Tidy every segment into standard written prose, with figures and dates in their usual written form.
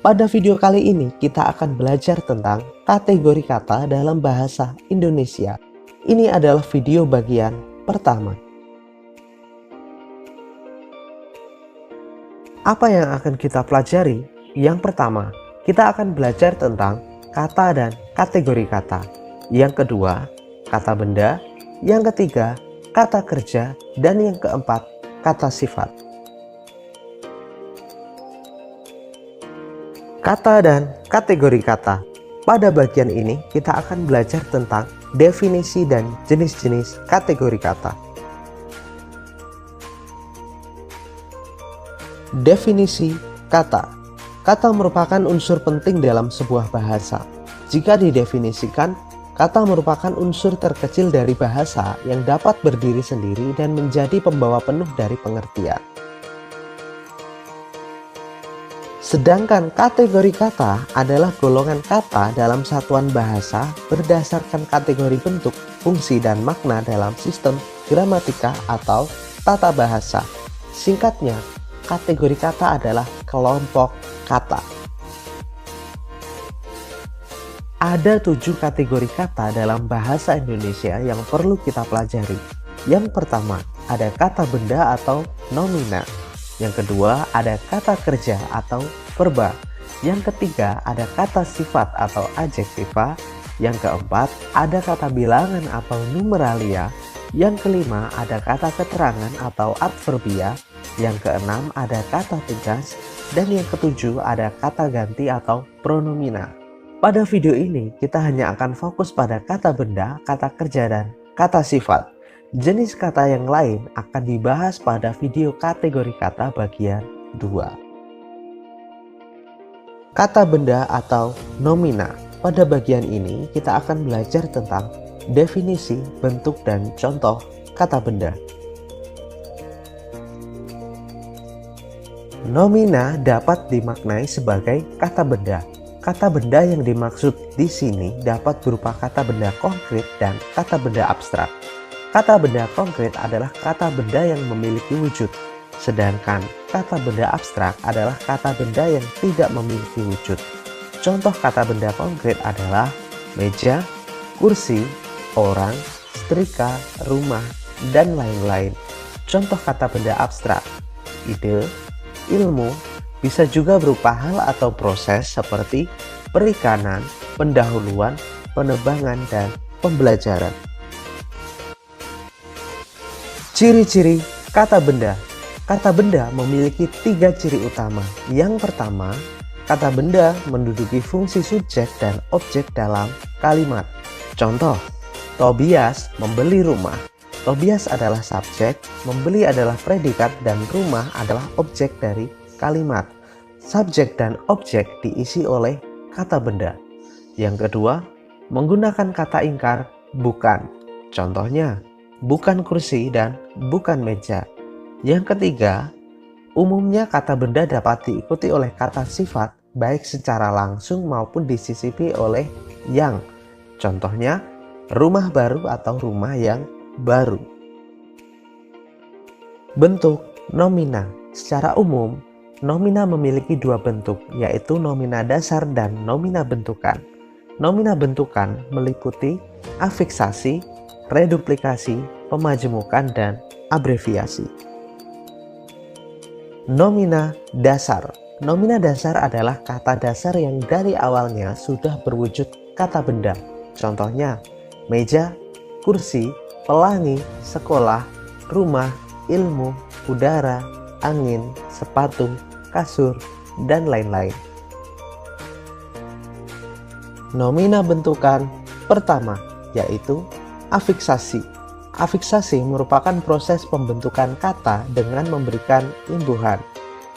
Pada video kali ini kita akan belajar tentang kategori kata dalam bahasa Indonesia. Ini adalah video bagian pertama. Apa yang akan kita pelajari? Yang pertama, kita akan belajar tentang kata dan kategori kata. Yang kedua, kata benda. Yang ketiga, kata kerja. Dan yang keempat, kata sifat. Kata dan kategori kata. Pada bagian ini kita akan belajar tentang definisi dan jenis-jenis kategori kata. Definisi kata. Kata merupakan unsur penting dalam sebuah bahasa. Jika didefinisikan, kata merupakan unsur terkecil dari bahasa yang dapat berdiri sendiri dan menjadi pembawa penuh dari pengertian. Sedangkan kategori kata adalah golongan kata dalam satuan bahasa berdasarkan kategori bentuk, fungsi, dan makna dalam sistem gramatika atau tata bahasa. Singkatnya, kategori kata adalah kelompok kata. Ada 7 kategori kata dalam bahasa Indonesia yang perlu kita pelajari. Yang pertama, ada kata benda atau nomina. Yang kedua, ada kata kerja atau verba. Yang ketiga, ada kata sifat atau adjektiva. Yang keempat, ada kata bilangan atau numeralia. Yang kelima, ada kata keterangan atau adverbia. Yang keenam, ada kata tegas. Dan yang ketujuh, ada kata ganti atau pronomina. Pada video ini, kita hanya akan fokus pada kata benda, kata kerja, dan kata sifat. Jenis kata yang lain akan dibahas pada video kategori kata bagian 2. Kata benda atau nomina. Pada bagian ini kita akan belajar tentang definisi, bentuk, dan contoh kata benda. Nomina dapat dimaknai sebagai kata benda. Kata benda yang dimaksud di sini dapat berupa kata benda konkret dan kata benda abstrak. Kata benda konkret adalah kata benda yang memiliki wujud, sedangkan kata benda abstrak adalah kata benda yang tidak memiliki wujud. Contoh kata benda konkret adalah meja, kursi, orang, setrika, rumah, dan lain-lain. Contoh kata benda abstrak, ide, ilmu, bisa juga berupa hal atau proses seperti perikanan, pendahuluan, penebangan, dan pembelajaran. Ciri-ciri kata benda. Kata benda memiliki 3 ciri utama. Yang pertama, kata benda menduduki fungsi subjek dan objek dalam kalimat. Contoh, Tobias membeli rumah. Tobias adalah subjek, membeli adalah predikat, dan rumah adalah objek dari kalimat. Subjek dan objek diisi oleh kata benda. Yang kedua, menggunakan kata ingkar bukan. Contohnya, bukan kursi dan bukan meja. Yang ketiga, umumnya kata benda dapat diikuti oleh kata sifat baik secara langsung maupun disisipi oleh yang. Contohnya, rumah baru atau rumah yang baru. Bentuk nomina. Secara umum, nomina memiliki 2 bentuk, yaitu nomina dasar dan nomina bentukan. Nomina bentukan meliputi afiksasi, reduplikasi, pemajemukan, dan abreviasi. Nomina dasar. Nomina dasar adalah kata dasar yang dari awalnya sudah berwujud kata benda. Contohnya, meja, kursi, pelangi, sekolah, rumah, ilmu, udara, angin, sepatu, kasur, dan lain-lain. Nomina bentukan pertama, yaitu afiksasi. Afiksasi merupakan proses pembentukan kata dengan memberikan imbuhan.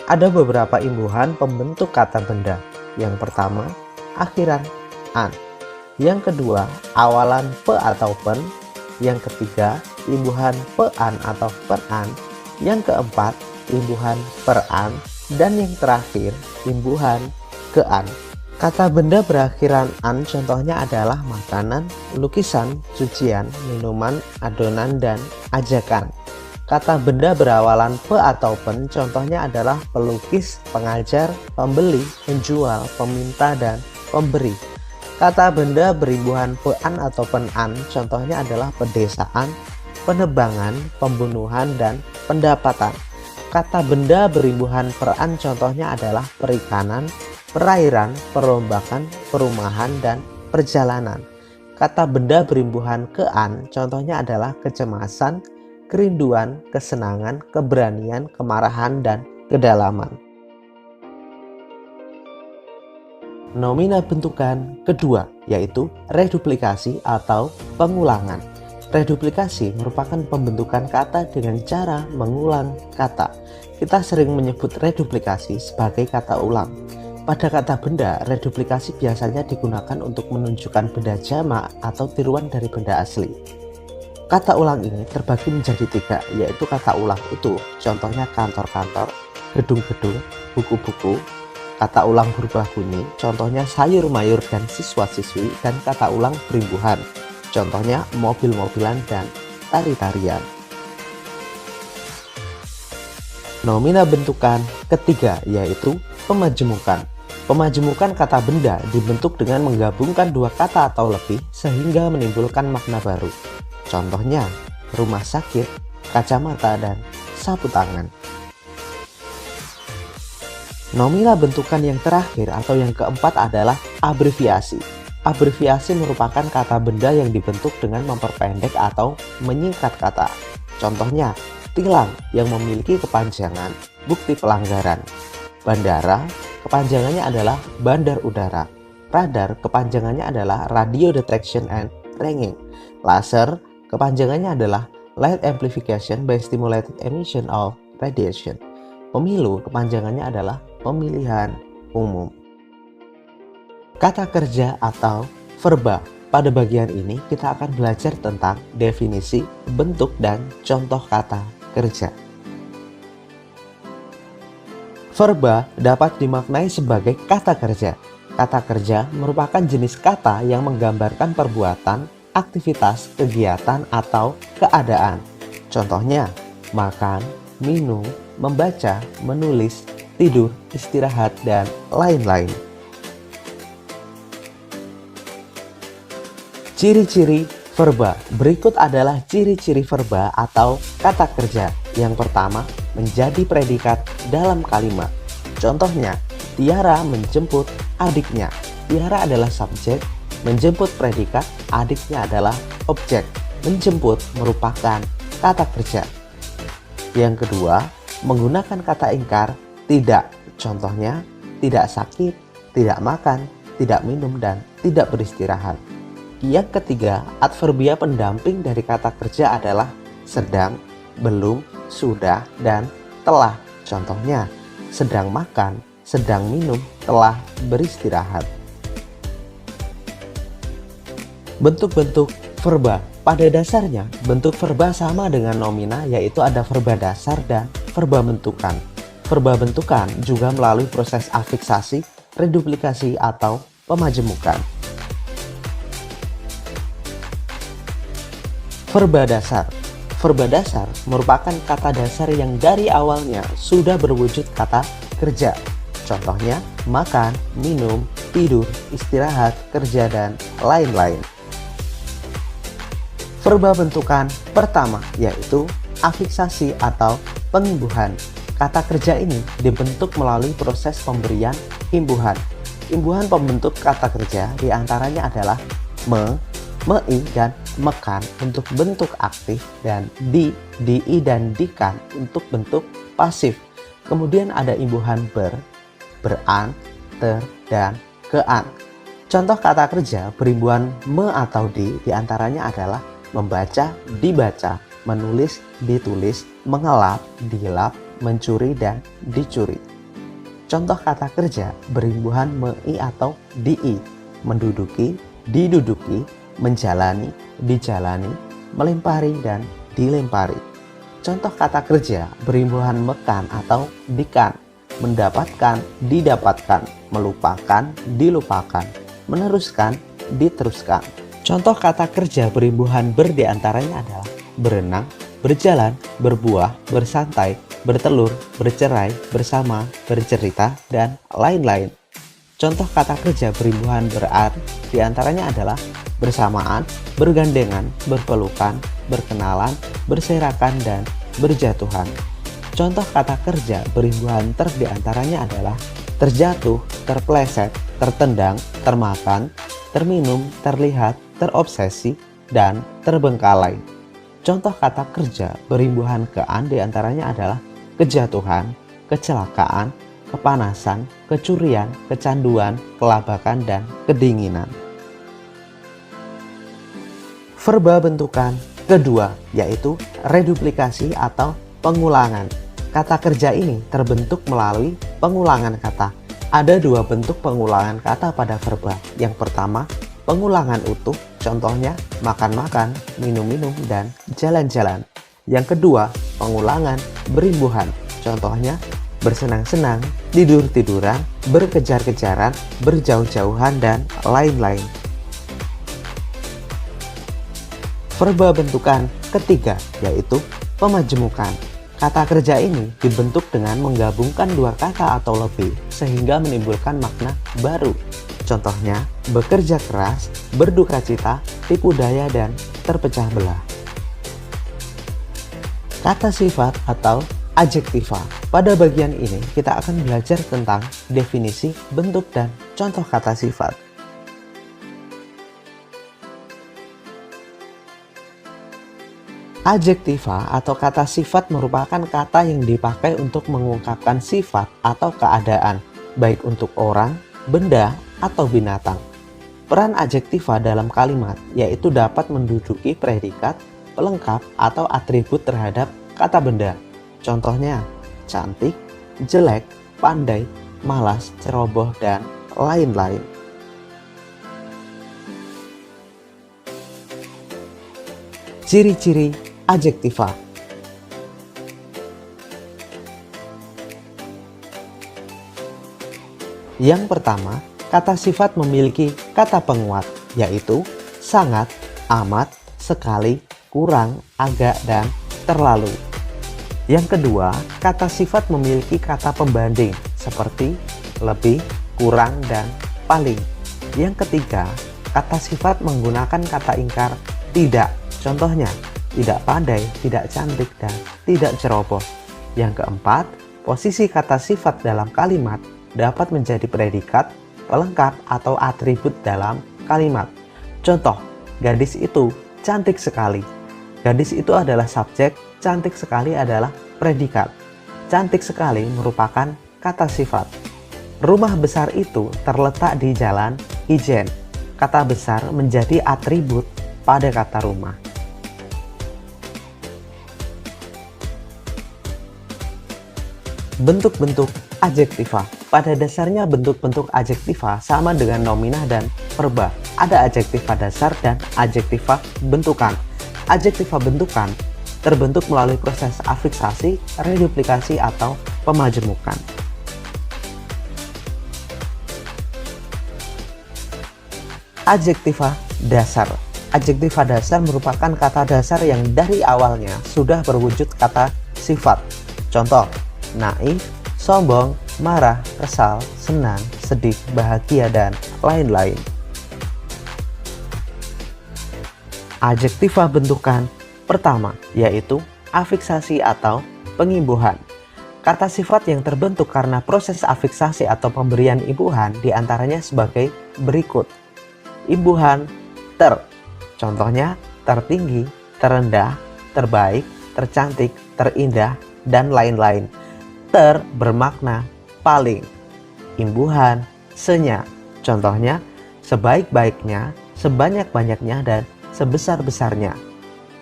Ada beberapa imbuhan pembentuk kata benda. Yang pertama, akhiran an. Yang kedua, awalan pe atau pen. Yang ketiga, imbuhan pean atau peran. Yang keempat, imbuhan peran. Dan yang terakhir, imbuhan kean. Kata benda berakhiran an contohnya adalah makanan, lukisan, cucian, minuman, adonan, dan ajakan. Kata benda berawalan pe atau pen contohnya adalah pelukis, pengajar, pembeli, penjual, peminta, dan pemberi. Kata benda berimbuhan pean atau penan contohnya adalah pedesaan, penebangan, pembunuhan, dan pendapatan. Kata benda berimbuhan peran contohnya adalah perikanan, perairan, perombakan, perumahan, dan perjalanan. Kata benda berimbuhan kean contohnya adalah kecemasan, kerinduan, kesenangan, keberanian, kemarahan, dan kedalaman. Nomina bentukan kedua yaitu reduplikasi atau pengulangan. Reduplikasi merupakan pembentukan kata dengan cara mengulang kata. Kita sering menyebut reduplikasi sebagai kata ulang. Pada kata benda, reduplikasi biasanya digunakan untuk menunjukkan benda jamak atau tiruan dari benda asli. Kata ulang ini terbagi menjadi 3, yaitu kata ulang utuh, contohnya kantor-kantor, gedung-gedung, buku-buku. Kata ulang berubah bunyi, contohnya sayur-mayur dan siswa-siswi, dan kata ulang berimbuhan, contohnya mobil-mobilan dan tari-tarian. Nomina bentukan ketiga yaitu pemajemukan. Pemajemukan kata benda dibentuk dengan menggabungkan 2 kata atau lebih sehingga menimbulkan makna baru. Contohnya rumah sakit, kacamata, dan sapu tangan. Nomina bentukan yang terakhir atau yang keempat adalah abreviasi. Abreviasi merupakan kata benda yang dibentuk dengan memperpendek atau menyingkat kata. Contohnya, tilang yang memiliki kepanjangan bukti pelanggaran. Bandara, kepanjangannya adalah bandar udara. Radar, kepanjangannya adalah radio detection and ranging. Laser, kepanjangannya adalah light amplification by stimulated emission of radiation. Pemilu, kepanjangannya adalah pemilihan umum. Kata kerja atau verba. Pada bagian ini kita akan belajar tentang definisi, bentuk, dan contoh kata kerja. Verba dapat dimaknai sebagai kata kerja. Kata kerja merupakan jenis kata yang menggambarkan perbuatan, aktivitas, kegiatan, atau keadaan. Contohnya, makan, minum, membaca, menulis, tidur, istirahat, dan lain-lain. Ciri-ciri verba. Berikut adalah ciri-ciri verba atau kata kerja. Yang pertama, menjadi predikat dalam kalimat. Contohnya, Tiara menjemput adiknya. Tiara adalah subjek, menjemput predikat, adiknya adalah objek. Menjemput merupakan kata kerja. Yang kedua, menggunakan kata ingkar tidak. Contohnya, tidak sakit, tidak makan, tidak minum, dan tidak beristirahat. Yang ketiga, adverbia pendamping dari kata kerja adalah sedang, belum, sudah, dan telah. Contohnya, sedang makan, sedang minum, telah beristirahat. Bentuk-bentuk verba. Pada dasarnya, bentuk verba sama dengan nomina, yaitu ada verba dasar dan verba bentukan. Verba bentukan juga melalui proses afiksasi, reduplikasi, atau pemajemukan. Verba dasar. Verba dasar merupakan kata dasar yang dari awalnya sudah berwujud kata kerja. Contohnya, makan, minum, tidur, istirahat, kerja, dan lain-lain. Verba bentukan pertama yaitu afiksasi atau pengimbuhan. Kata kerja ini dibentuk melalui proses pemberian imbuhan. Imbuhan pembentuk kata kerja diantaranya adalah me, mei, dan mekan untuk bentuk aktif, dan di, dii, dan dikan untuk bentuk pasif. Kemudian ada imbuhan ber, beran, ter, dan kean. Contoh kata kerja berimbuhan me atau di diantaranya adalah membaca, dibaca, menulis, ditulis, mengelap, dilap, mencuri, dan dicuri. Contoh kata kerja berimbuhan mei atau dii, menduduki, diduduki, menjalani, dijalani, melempari, dan dilempari. Contoh kata kerja berimbuhan mekan atau dikan, mendapatkan, didapatkan, melupakan, dilupakan, meneruskan, diteruskan. Contoh kata kerja berimbuhan ber diantaranya adalah berenang, berjalan, berbuah, bersantai, bertelur, bercerai, bersama, bercerita, dan lain-lain. Contoh kata kerja berimbuhan ber-an diantaranya adalah bersamaan, bergandengan, berpelukan, berkenalan, berserakan, dan berjatuhan. Contoh kata kerja berimbuhan ter diantaranya adalah terjatuh, terpleset, tertendang, termakan, terminum, terlihat, terobsesi, dan terbengkalai. Contoh kata kerja berimbuhan ke-an diantaranya adalah kejatuhan, kecelakaan, kepanasan, kecurian, kecanduan, kelabakan, dan kedinginan. Verba bentukan kedua yaitu reduplikasi atau pengulangan. Kata kerja ini terbentuk melalui pengulangan kata. Ada dua bentuk pengulangan kata pada verba. Yang pertama, pengulangan utuh, contohnya makan-makan, minum-minum, dan jalan-jalan. Yang kedua, pengulangan berimbuhan, contohnya bersenang-senang, tidur-tiduran, berkejar-kejaran, berjauh-jauhan, dan lain-lain. Verba bentukan ketiga yaitu pemajemukan. Kata kerja ini dibentuk dengan menggabungkan dua kata atau lebih sehingga menimbulkan makna baru. Contohnya bekerja keras, berduka cita, tipu daya, dan terpecah belah. Kata sifat atau adjektiva. Pada bagian ini kita akan belajar tentang definisi, bentuk, dan contoh kata sifat. Adjektiva atau kata sifat merupakan kata yang dipakai untuk mengungkapkan sifat atau keadaan, baik untuk orang, benda, atau binatang. Peran adjektiva dalam kalimat yaitu dapat menduduki predikat, pelengkap, atau atribut terhadap kata benda. Contohnya, cantik, jelek, pandai, malas, ceroboh, dan lain-lain. Ciri-ciri adjektiva. Yang pertama, kata sifat memiliki kata penguat, yaitu sangat, amat, sekali, kurang, agak, dan terlalu. Yang kedua, kata sifat memiliki kata pembanding seperti lebih, kurang, dan paling. Yang ketiga, kata sifat menggunakan kata ingkar tidak. Contohnya, tidak pandai, tidak cantik, dan tidak ceroboh. Yang keempat, posisi kata sifat dalam kalimat dapat menjadi predikat, pelengkap, atau atribut dalam kalimat. Contoh, gadis itu cantik sekali. Gadis itu adalah subjek, cantik sekali adalah predikat. Cantik sekali merupakan kata sifat. Rumah besar itu terletak di Jalan Ijen. Kata besar menjadi atribut pada kata rumah. Bentuk-bentuk adjektiva. Pada dasarnya bentuk-bentuk adjektiva sama dengan nominah dan verba. Ada adjektiva dasar dan adjektiva bentukan. Adjektiva bentukan terbentuk melalui proses afiksasi, reduplikasi, atau pemajemukan. Adjektiva dasar. Adjektiva dasar merupakan kata dasar yang dari awalnya sudah berwujud kata sifat. Contoh, naif, sombong, marah, kesal, senang, sedih, bahagia, dan lain-lain. Adjektiva bentukan pertama yaitu afiksasi atau pengimbuhan. Kata sifat yang terbentuk karena proses afiksasi atau pemberian imbuhan diantaranya sebagai berikut. Imbuhan ter, contohnya tertinggi, terendah, terbaik, tercantik, terindah, dan lain-lain. Ter bermakna paling. Imbuhan senya, contohnya sebaik-baiknya, sebanyak-banyaknya, dan sebesar-besarnya.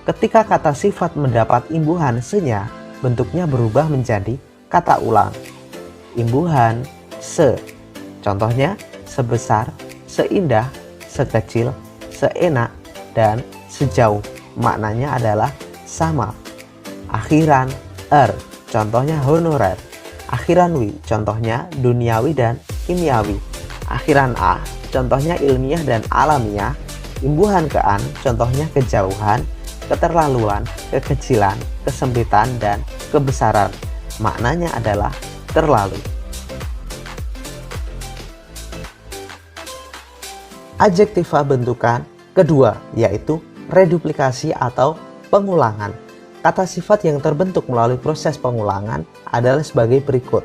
Ketika kata sifat mendapat imbuhan senya, bentuknya berubah menjadi kata ulang. Imbuhan se, contohnya sebesar, seindah, sekecil, seenak, dan sejauh. Maknanya adalah sama. Akhiran contohnya honorer. Akhiran wi, contohnya duniawi dan kimiawi. Akhiran a, contohnya ilmiah dan alamiah. Imbuhan ke an, contohnya kejauhan. keterlaluan, kekecilan, kesempitan, dan kebesaran. Maknanya adalah terlalu. Adjektiva bentukan kedua yaitu reduplikasi atau pengulangan. Kata sifat yang terbentuk melalui proses pengulangan adalah sebagai berikut.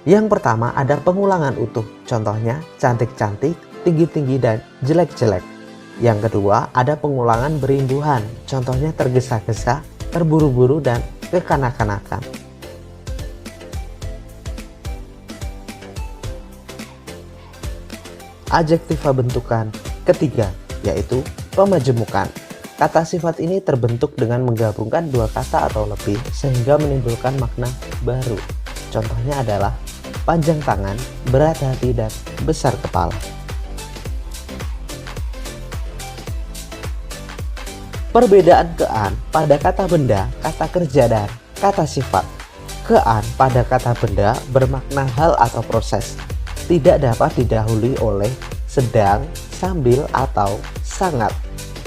Yang pertama ada pengulangan utuh, contohnya cantik-cantik, tinggi-tinggi, dan jelek-jelek. Yang kedua ada pengulangan berimbuhan, contohnya tergesa-gesa, terburu-buru, dan kekanak-kanakan. Adjektiva bentukan ketiga yaitu pemajemukan. Kata sifat ini terbentuk dengan menggabungkan dua kata atau lebih sehingga menimbulkan makna baru. Contohnya adalah panjang tangan, berat hati, dan besar kepala. Perbedaan kean pada kata benda, kata kerja, dan kata sifat. Kean pada kata benda bermakna hal atau proses, tidak dapat didahului oleh sedang, sambil, atau sangat.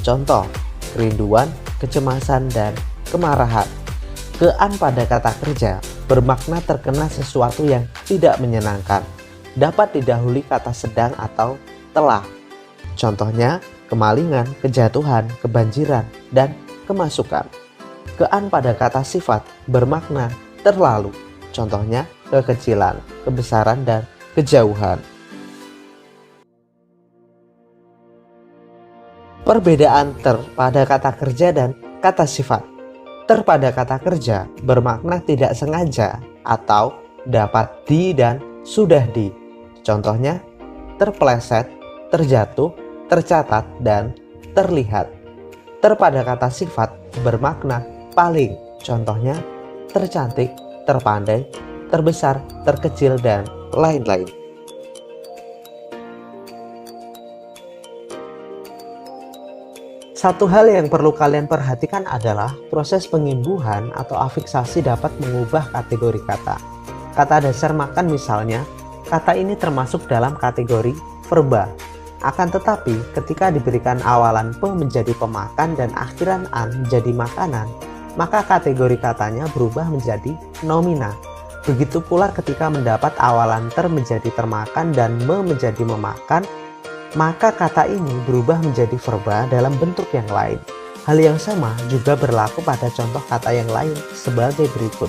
Contoh, kerinduan, kecemasan, dan kemarahan. Kean pada kata kerja bermakna terkena sesuatu yang tidak menyenangkan, dapat didahului kata sedang atau telah. Contohnya, kemalingan, kejatuhan, kebanjiran, dan kemasukan. Kean pada kata sifat bermakna terlalu. Contohnya, kekecilan, kebesaran, dan kejauhan. Perbedaan ter pada kata kerja dan kata sifat. Ter pada kata kerja bermakna tidak sengaja atau dapat di dan sudah di. Contohnya, terpeleset, terjatuh, tercatat, dan terlihat. Ter pada kata sifat bermakna paling. Contohnya, tercantik, terpandai, terbesar, terkecil, dan lain-lain. Satu hal yang perlu kalian perhatikan adalah proses pengimbuhan atau afiksasi dapat mengubah kategori kata. Kata dasar makan misalnya, kata ini termasuk dalam kategori verba. Akan tetapi ketika diberikan awalan pe menjadi pemakan dan akhiran an menjadi makanan, maka kategori katanya berubah menjadi nomina. Begitu pula ketika mendapat awalan ter menjadi termakan dan me menjadi memakan, maka kata ini berubah menjadi verba dalam bentuk yang lain. Hal yang sama juga berlaku pada contoh kata yang lain sebagai berikut.